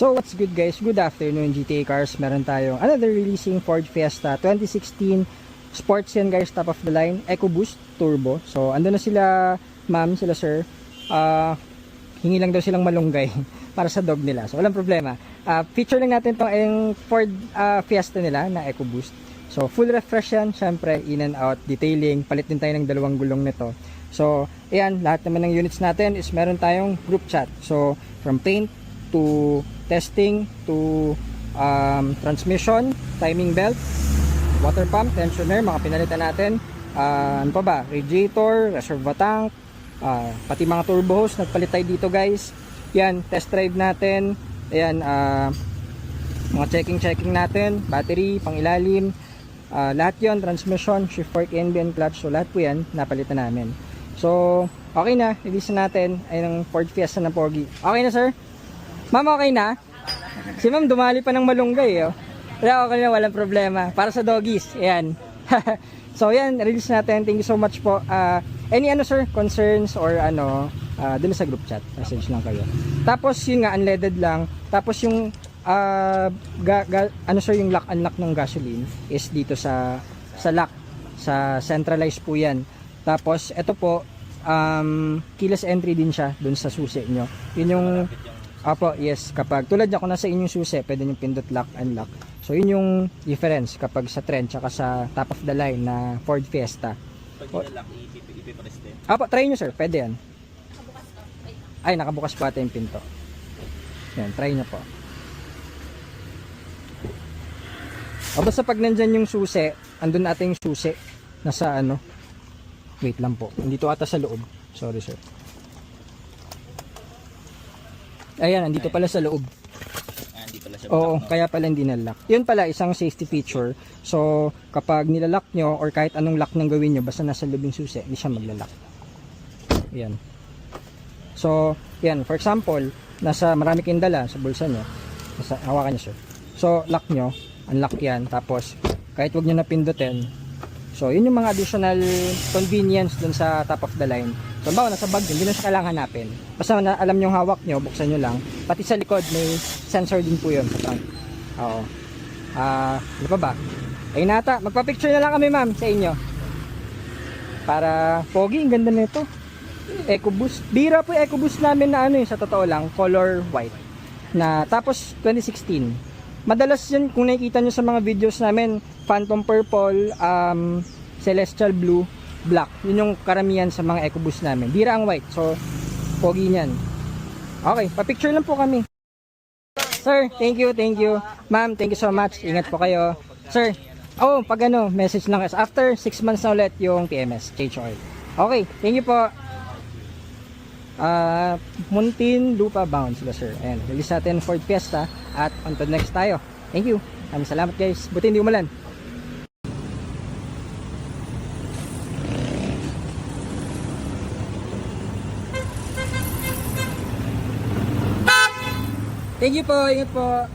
So what's good guys, good afternoon GTA Cars. Meron tayong another releasing Ford Fiesta 2016 Sports yan guys, top of the line, EcoBoost Turbo. So andun na sila ma'am, sila sir. Hingi lang daw silang malunggay para sa dog nila. So walang problema. Feature lang natin tong Ford Fiesta nila na EcoBoost. So full refresh yan, syempre in and out, detailing, palit din tayo ng dalawang gulong nito. So ayan, lahat naman ng units natin is meron tayong group chat. So from paint to testing to transmission, timing belt, water pump, tensioner, mga pinalitan natin. Ano pa ba? Radiator, reservoir tank, pati mga turbo hose, nagpalit tayo dito guys. Yan, test drive natin. Ayan, mga checking natin, battery, pangilalim, lahat yon, transmission, shift fork, NB, clutch. So lahat po yan, napalitan namin. So, okay na, release natin ay ng Ford Fiesta na pogi. Okay na sir? Ma'am, okay na? Si ma'am dumali pa ng malunggay, oh. Pero okay na, walang problema. Para sa doggies, ayan. So, yan, release natin. Thank you so much po. Any sir, concerns or dun sa group chat, message lang kayo. Tapos, yun nga, unleaded lang. Tapos, yung, sir, yung lock unlock ng gasoline is dito sa lock. Sa centralized po yan. Tapos, ito po, keyless entry din siya dun sa susi nyo. Yun yung, apo, yes, kapag tulad niya kung nasa inyong susi, pwede nyo pindot lock, unlock. So yun yung difference kapag sa trend tsaka sa top of the line na Ford Fiesta. Pag nilalak, ipipress din. Apo, try nyo sir, pwede yan. Ay, nakabukas pa ata yung pinto. Yan, try nyo po. O basta pag nandyan yung susi, andun natin yung susi. Nasa wait lang po, dito ata sa loob. Sorry sir. Ayan, andito pala sa loob. Hindi pala siya Oo, kaya pala hindi na-lock. Yun pala, isang safety feature. So, kapag nilalak nyo or kahit anong lock nang gawin nyo, basta nasa loob yung susi, hindi siya maglalak. Ayan. So, yan. For example, marami kayong dala sa bulsa nyo. Hawakan nyo sir. So, lock nyo, unlock yan. Tapos, kahit wag nyo napindutin. So, yun yung mga additional convenience dun sa top of the line. So, bawa nasa bag din, hindi na siya kailangan hanapin. Basta na alam nyo hawak nyo, buksan nyo lang. Pati sa likod, may sensor din po yun sa trunk. Oo. Ano pa ba? Ayun nata, magpa-picture na lang kami ma'am sa inyo. Para pogi, ang ganda na ito. EcoBoost. Bira po yung EcoBoost namin na sa totoo lang, color white. Tapos 2016. Madalas yun, kung nakikita nyo sa mga videos namin, Phantom Purple, Celestial Blue, Black. Yun yung karamihan sa mga EcoBoost namin. Bira ang white. So, pogi niyan. Okay, pa-picture lang po kami. Sir, thank you. Ma'am, thank you so much. Ingat po kayo. Sir, pag message lang. After 6 months na ulit yung PMS, change oil. Okay, thank you po. Muntinlupa bound sila sir. Ayan, release natin Ford Fiesta at on to the next tayo. Thank you. Salamat guys. Buti hindi umulan. Thank you po, ingat po.